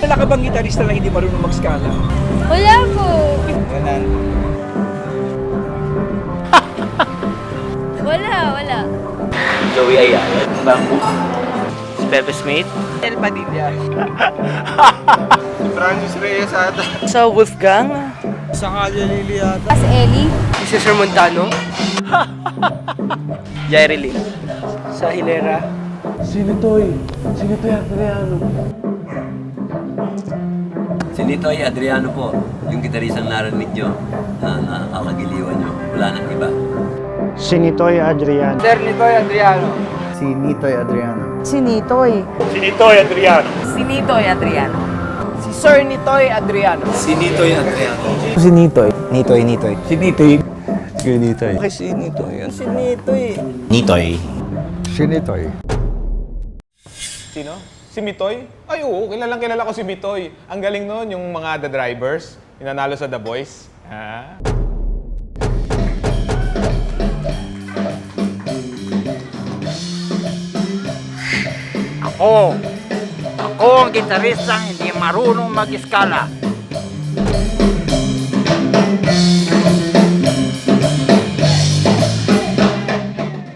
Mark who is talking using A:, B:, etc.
A: Wala ka bang gitarista na hindi marunong mag-scala?
B: Wala po.
A: Wala.
B: Wala.
C: Joey Ayala, Bamboo, Pepe Smith,
A: El Padilla.
D: Francis Reyes ata.
C: sa Wolfgang,
A: Sa Kalya Lili ata.
B: As Ellie.
C: si Sir Montano, Jerry Lee, sa Hilera,
E: Si Nitoy Adriano po, yung gitarisang narinig nyo na nakakagiliwan nyo. Wala nang iba.
F: Si Nitoy Adrian.
A: Sir Nitoy Adriano.
G: Si Nitoy Adriano.
B: Si Nitoy.
F: Si Nitoy Adrian.
C: si Nitoy Adriano, si Sir Nitoy Adriano,
D: Si Nitoy Adriano.
G: Si Nitoy. Nitoy.
F: Si Nitoy.
G: Si Nitoy.
A: Bakit si Nitoy yan?
C: si Nitoy.
G: Nitoy. Si Nitoy.
D: Sino? Si Mitoy? Ay oo, kilala ko si Mitoy. Ang galing nun, yung mga The Drivers, inanalo sa The Voice. Ah.
C: Ako ang gitaristang hindi marunong mag-iskala.